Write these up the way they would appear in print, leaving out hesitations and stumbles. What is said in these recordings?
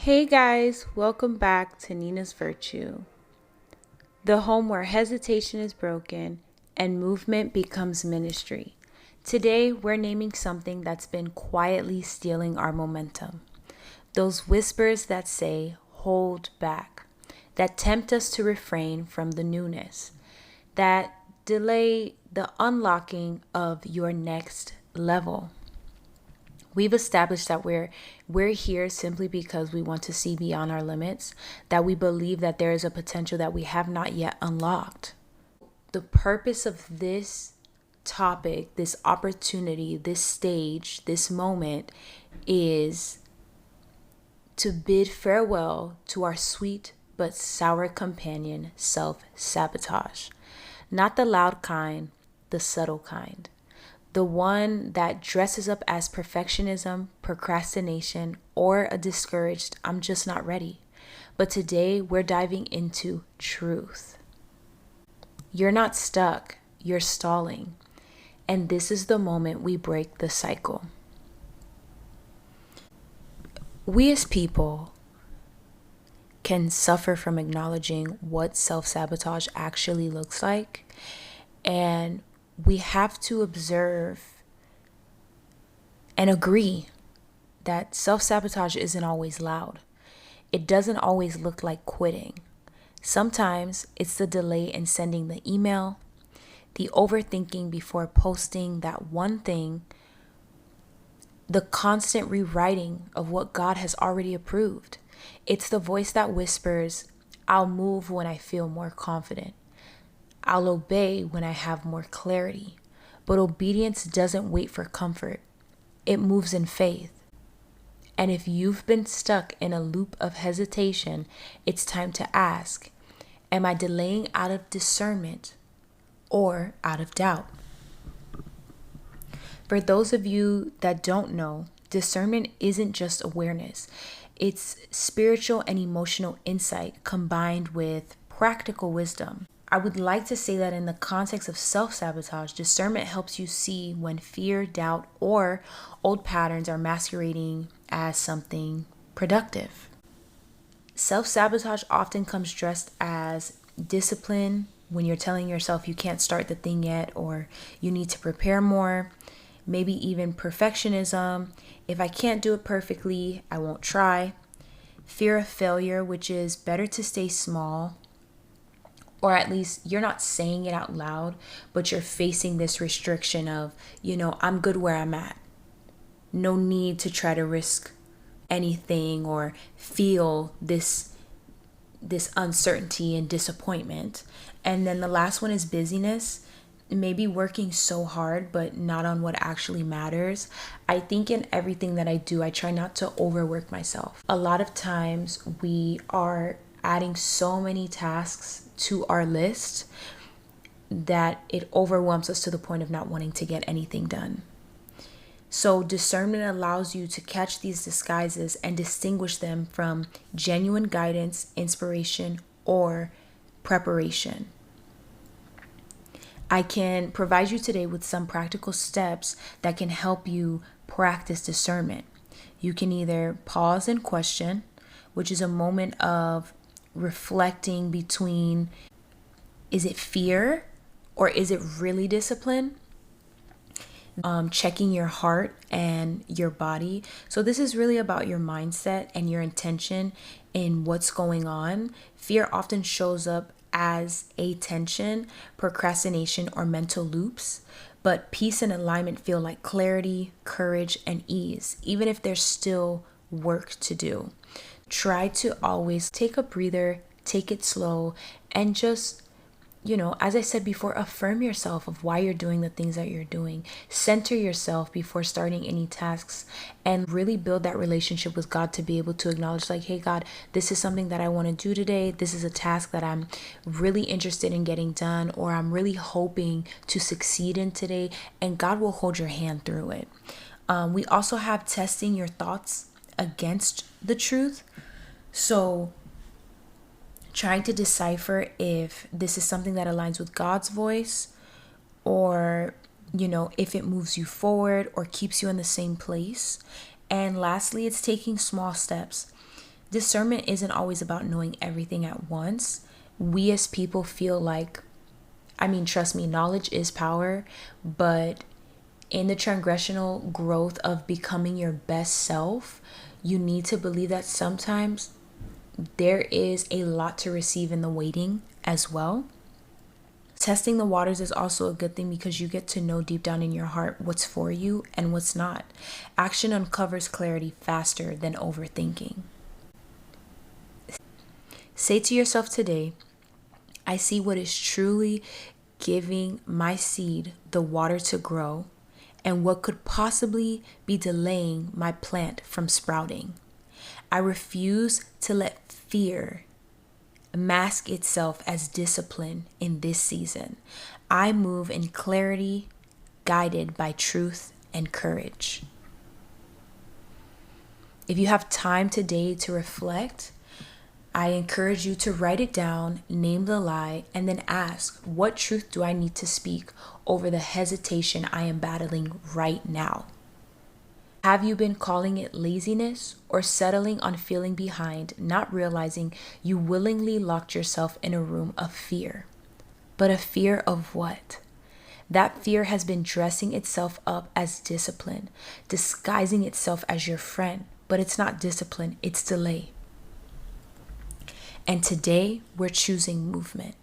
Hey guys, welcome back to Nina's Virtue, the home where hesitation is broken and movement becomes ministry. Today, we're naming something that's been quietly stealing our momentum. Those whispers that say, hold back, that tempt us to refrain from the newness, that delay the unlocking of your next level. We've established that we're here simply because we want to see beyond our limits, that we believe that there is a potential that we have not yet unlocked. The purpose of this topic, this opportunity, this stage, this moment is to bid farewell to our sweet but sour companion, self-sabotage. Not the loud kind, the subtle kind. The one that dresses up as perfectionism, procrastination, or a discouraged, I'm just not ready. But today we're diving into truth. You're not stuck, you're stalling. And this is the moment we break the cycle. We as people can suffer from acknowledging what self-sabotage actually looks like, and we have to observe and agree that self-sabotage isn't always loud. It doesn't always look like quitting. Sometimes it's the delay in sending the email, the overthinking before posting that one thing, the constant rewriting of what God has already approved. It's the voice that whispers, I'll move when I feel more confident. I'll obey when I have more clarity. But obedience doesn't wait for comfort. It moves in faith. And if you've been stuck in a loop of hesitation, it's time to ask, am I delaying out of discernment or out of doubt? For those of you that don't know, discernment isn't just awareness. It's spiritual and emotional insight combined with practical wisdom. I would like to say that in the context of self-sabotage, discernment helps you see when fear, doubt, or old patterns are masquerading as something productive. Self-sabotage often comes dressed as discipline when you're telling yourself you can't start the thing yet or you need to prepare more. Maybe even perfectionism. If I can't do it perfectly, I won't try. Fear of failure, which is better to stay small. Or at least you're not saying it out loud, but you're facing this restriction of, I'm good where I'm at. No need to try to risk anything or feel this uncertainty and disappointment. And then the last one is busyness. Maybe working so hard, but not on what actually matters. I think in everything that I do, I try not to overwork myself. A lot of times we are adding so many tasks to our list that it overwhelms us to the point of not wanting to get anything done. So discernment allows you to catch these disguises and distinguish them from genuine guidance, inspiration, or preparation. I can provide you today with some practical steps that can help you practice discernment. You can either pause and question, which is a moment of reflecting between, is it fear or is it really discipline? Checking your heart and your body. So this is really about your mindset and your intention in what's going on. Fear often shows up as a tension, procrastination, or mental loops, but peace and alignment feel like clarity, courage, and ease, even if there's still work to do. Try to always take a breather, take it slow, and just, as I said before, affirm yourself of why you're doing the things that you're doing. Center yourself before starting any tasks and really build that relationship with God to be able to acknowledge like, hey God, this is something that I want to do today. This is a task that I'm really interested in getting done, or I'm really hoping to succeed in today, and God will hold your hand through it. We also have testing your thoughts against the truth. So trying to decipher if this is something that aligns with God's voice, or, if it moves you forward or keeps you in the same place. And lastly, it's taking small steps. Discernment isn't always about knowing everything at once. We as people feel like, trust me, knowledge is power, but in the transgressional growth of becoming your best self, you need to believe that sometimes there is a lot to receive in the waiting as well. Testing the waters is also a good thing because you get to know deep down in your heart what's for you and what's not. Action uncovers clarity faster than overthinking. Say to yourself today, I see what is truly giving my seed the water to grow and what could possibly be delaying my plant from sprouting. I refuse to let fear mask itself as discipline in this season. I move in clarity, guided by truth and courage. If you have time today to reflect, I encourage you to write it down, name the lie, and then ask, what truth do I need to speak over the hesitation I am battling right now? Have you been calling it laziness or settling on feeling behind, not realizing you willingly locked yourself in a room of fear? But a fear of what? That fear has been dressing itself up as discipline, disguising itself as your friend, but it's not discipline, it's delay. And today, we're choosing movement.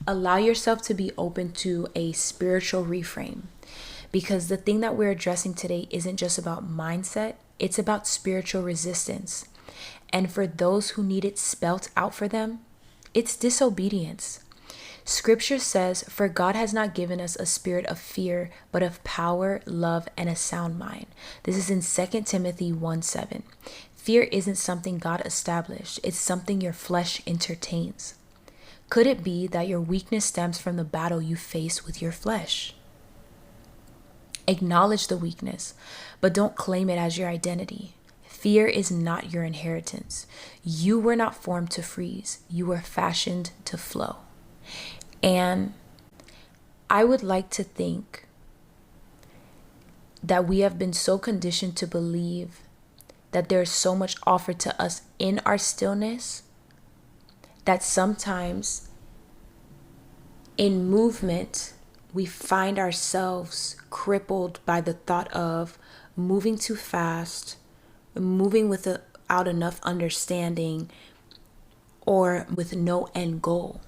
Allow yourself to be open to a spiritual reframe, because the thing that we're addressing today isn't just about mindset, it's about spiritual resistance. And for those who need it spelt out for them, it's disobedience. Scripture says, for God has not given us a spirit of fear, but of power, love, and a sound mind. This is in 2 Timothy 1:7. Fear isn't something God established, it's something your flesh entertains. Could it be that your weakness stems from the battle you face with your flesh? Acknowledge the weakness, but don't claim it as your identity. Fear is not your inheritance. You were not formed to freeze. You were fashioned to flow. And I would like to think that we have been so conditioned to believe that there's so much offered to us in our stillness that sometimes in movement, we find ourselves crippled by the thought of moving too fast, moving without enough understanding, or with no end goal.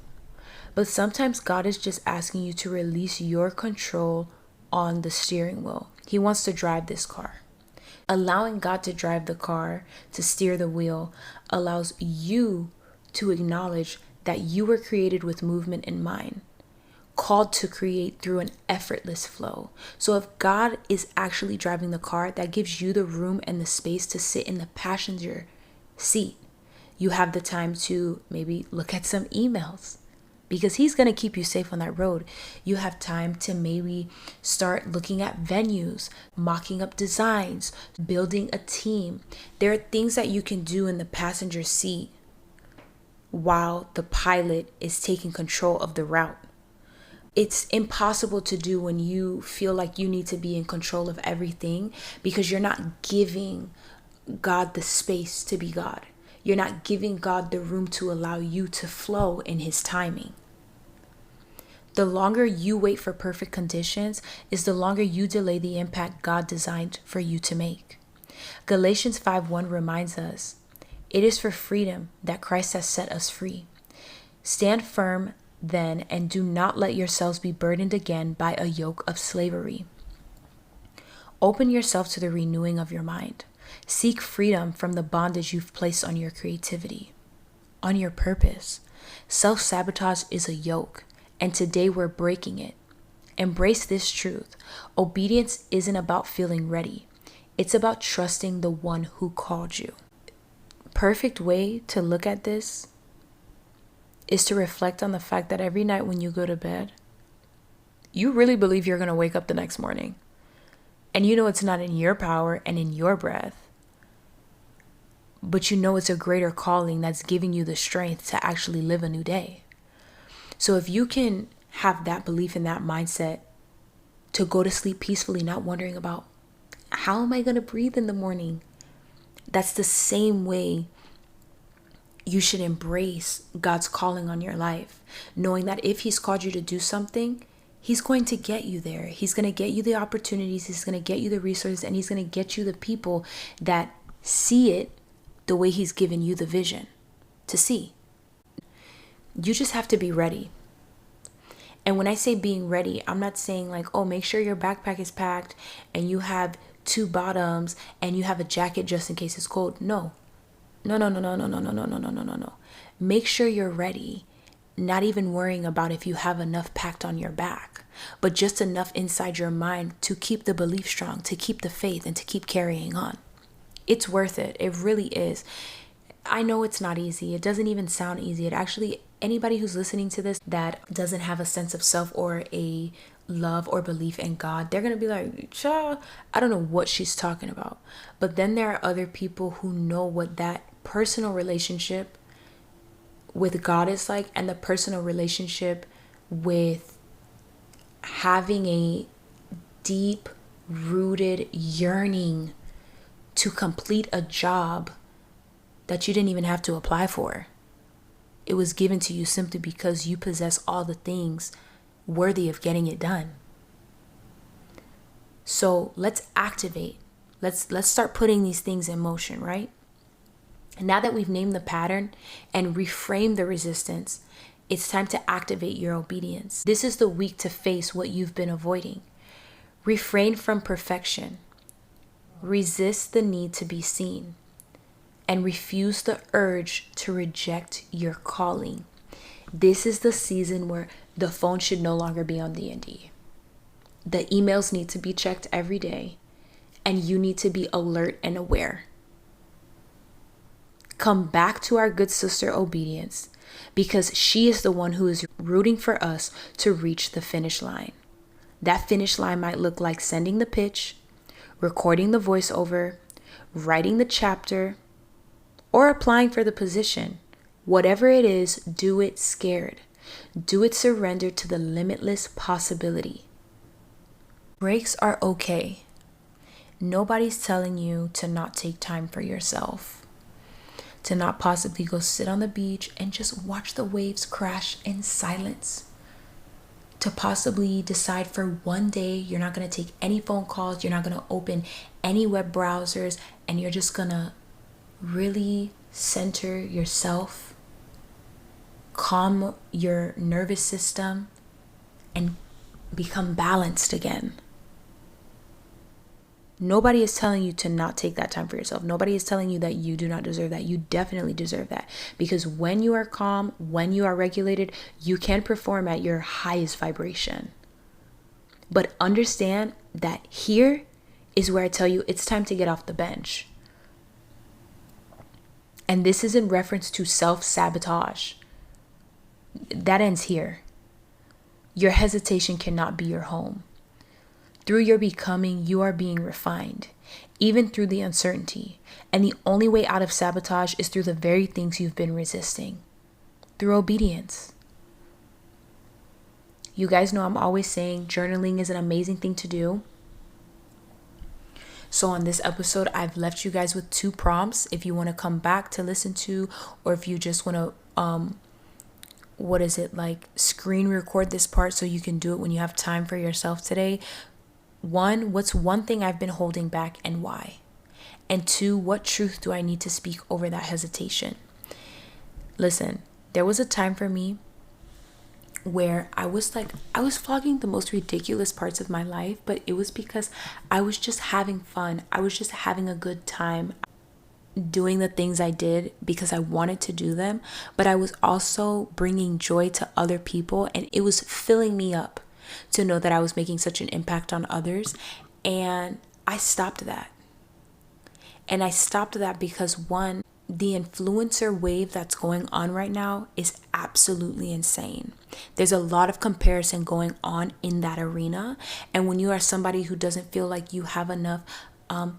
But sometimes God is just asking you to release your control on the steering wheel. He wants to drive this car. Allowing God to drive the car, to steer the wheel, allows you to acknowledge that you were created with movement in mind, called to create through an effortless flow. So if God is actually driving the car, that gives you the room and the space to sit in the passenger seat. You have the time to maybe look at some emails, because he's going to keep you safe on that road. You have time to maybe start looking at venues, mocking up designs, building a team. There are things that you can do in the passenger seat while the pilot is taking control of the route. It's impossible to do when you feel like you need to be in control of everything, because you're not giving God the space to be God. You're not giving God the room to allow you to flow in his timing. The longer you wait for perfect conditions is the longer you delay the impact God designed for you to make. Galatians 5:1 reminds us, it is for freedom that Christ has set us free. Stand firm then, and do not let yourselves be burdened again by a yoke of slavery. Open yourself to the renewing of your mind. Seek freedom from the bondage you've placed on your creativity, on your purpose. Self-sabotage is a yoke, and today we're breaking it. Embrace this truth. Obedience isn't about feeling ready. It's about trusting the one who called you. Perfect way to look at this is to reflect on the fact that every night when you go to bed, you really believe you're going to wake up the next morning. And you know it's not in your power and in your breath, but you know it's a greater calling that's giving you the strength to actually live a new day. So if you can have that belief and that mindset to go to sleep peacefully, not wondering about how am I going to breathe in the morning, That's the same way you should embrace God's calling on your life, knowing that if He's called you to do something, He's going to get you there. He's going to get you the opportunities, He's going to get you the resources, and He's going to get you the people that see it the way He's given you the vision to see. You just have to be ready. And when I say being ready, I'm not saying like, oh, make sure your backpack is packed and you have 2 bottoms and you have a jacket just in case it's cold. No. No. Make sure you're ready. Not even worrying about if you have enough packed on your back, but just enough inside your mind to keep the belief strong, to keep the faith, and to keep carrying on. It's worth it. It really is. I know it's not easy. It doesn't even sound easy. It actually, anybody who's listening to this that doesn't have a sense of self or a love or belief in God, they're going to be like, Cha, I don't know what she's talking about. But then there are other people who know what that personal relationship with God is like, and the personal relationship with having a deep rooted yearning to complete a job that you didn't even have to apply for. It was given to you simply because you possess all the things worthy of getting it done. So let's activate. Let's start putting these things in motion, right? And now that we've named the pattern and reframed the resistance, it's time to activate your obedience. This is the week to face what you've been avoiding. Refrain from perfection. Resist the need to be seen. And refuse the urge to reject your calling. This is the season where the phone should no longer be on D&D. The emails need to be checked every day, and you need to be alert and aware. Come back to our good sister obedience, because she is the one who is rooting for us to reach the finish line. That finish line might look like sending the pitch, recording the voiceover, writing the chapter, or applying for the position. Whatever it is, do it scared. Do it surrendered to the limitless possibility. Breaks are okay. Nobody's telling you to not take time for yourself, to not possibly go sit on the beach and just watch the waves crash in silence, to possibly decide for one day you're not going to take any phone calls, you're not going to open any web browsers, and you're just going to really center yourself, calm your nervous system, and become balanced again. Nobody is telling you to not take that time for yourself. Nobody is telling you that you do not deserve that. You definitely deserve that. Because when you are calm, when you are regulated, you can perform at your highest vibration. But understand that here is where I tell you it's time to get off the bench. And this is in reference to self-sabotage. That ends here. Your hesitation cannot be your home. Through your becoming, you are being refined, even through the uncertainty. And the only way out of sabotage is through the very things you've been resisting, through obedience. You guys know I'm always saying journaling is an amazing thing to do. So on this episode, I've left you guys with 2 prompts if you want to come back to listen to, or if you just want to, screen record this part so you can do it when you have time for yourself today. 1, what's one thing I've been holding back and why? And 2, what truth do I need to speak over that hesitation? Listen, there was a time for me where I was vlogging the most ridiculous parts of my life, but it was because I was just having fun. I was just having a good time doing the things I did because I wanted to do them, but I was also bringing joy to other people, and it was filling me up to know that I was making such an impact on others. And I stopped that. And I stopped that because 1, the influencer wave that's going on right now is absolutely insane. There's a lot of comparison going on in that arena. And when you are somebody who doesn't feel like you have enough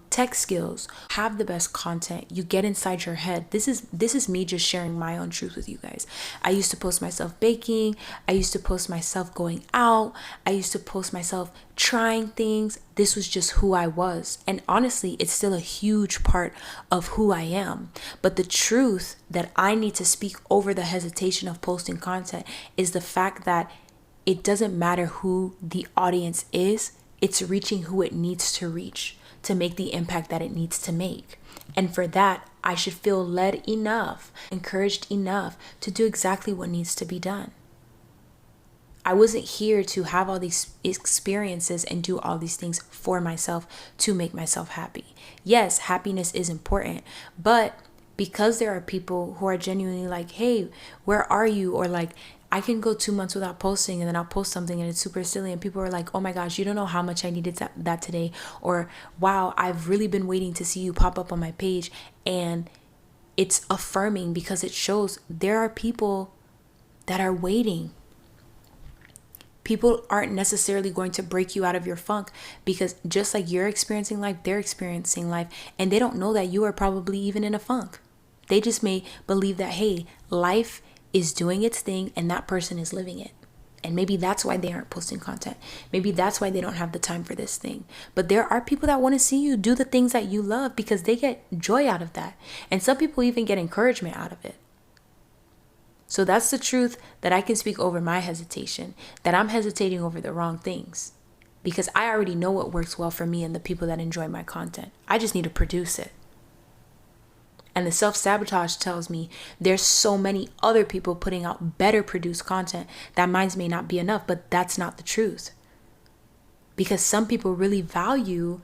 tech skills, have the best content, you get inside your head. This is me just sharing my own truth with you guys. I used to post myself baking. I used to post myself going out. I used to post myself trying things. This was just who I was. And honestly, it's still a huge part of who I am. But the truth that I need to speak over the hesitation of posting content is the fact that it doesn't matter who the audience is. It's reaching who it needs to reach to make the impact that it needs to make. And for that, I should feel led enough, encouraged enough to do exactly what needs to be done. I wasn't here to have all these experiences and do all these things for myself to make myself happy. Yes, happiness is important, but because there are people who are genuinely like, hey, where are you? Or like, I can go 2 months without posting and then I'll post something and it's super silly and people are like, oh my gosh, you don't know how much I needed that today. Or wow, I've really been waiting to see you pop up on my page. And it's affirming because it shows there are people that are waiting. People aren't necessarily going to break you out of your funk, because just like you're experiencing life, they're experiencing life, and they don't know that you are probably even in a funk. They just may believe that, hey, life is doing its thing and that person is living it. And maybe that's why they aren't posting content. Maybe that's why they don't have the time for this thing. But there are people that want to see you do the things that you love because they get joy out of that. And some people even get encouragement out of it. So that's the truth that I can speak over my hesitation, that I'm hesitating over the wrong things because I already know what works well for me and the people that enjoy my content. I just need to produce it. And the self-sabotage tells me there's so many other people putting out better produced content that mine may not be enough, but that's not the truth. Because some people really value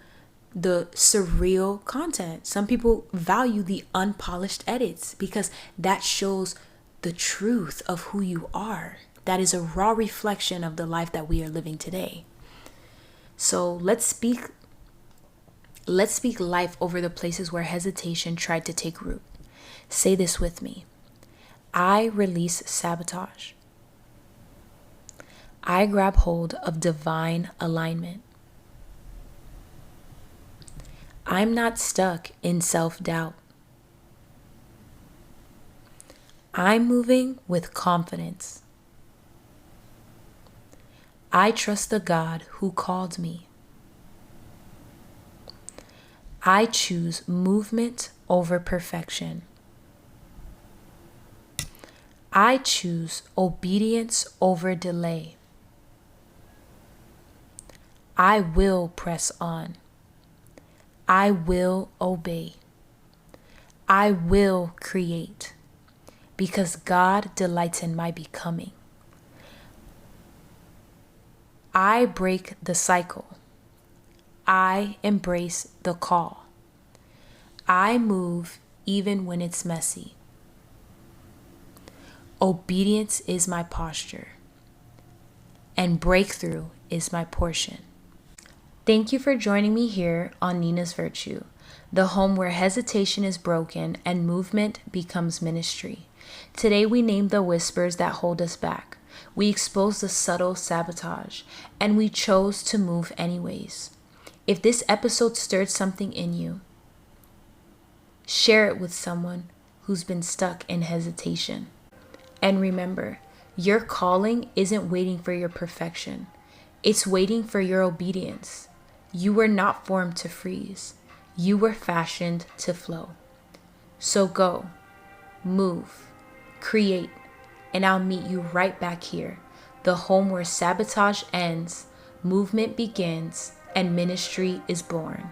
the surreal content. Some people value the unpolished edits because that shows the truth of who you are. That is a raw reflection of the life that we are living today. So let's speak life over the places where hesitation tried to take root. Say this with me. I release sabotage. I grab hold of divine alignment. I'm not stuck in self-doubt. I'm moving with confidence. I trust the God who called me. I choose movement over perfection. I choose obedience over delay. I will press on. I will obey. I will create because God delights in my becoming. I break the cycle. I embrace the call. I move even when it's messy. Obedience is my posture, and breakthrough is my portion. Thank you for joining me here on Nina's Virtue, the home where hesitation is broken and movement becomes ministry. Today we name the whispers that hold us back. We expose the subtle sabotage, and we chose to move anyways. If this episode stirred something in you, share it with someone who's been stuck in hesitation. And remember, your calling isn't waiting for your perfection. It's waiting for your obedience. You were not formed to freeze. You were fashioned to flow. So go, move, create, and I'll meet you right back here, the home where sabotage ends, movement begins, and ministry is born.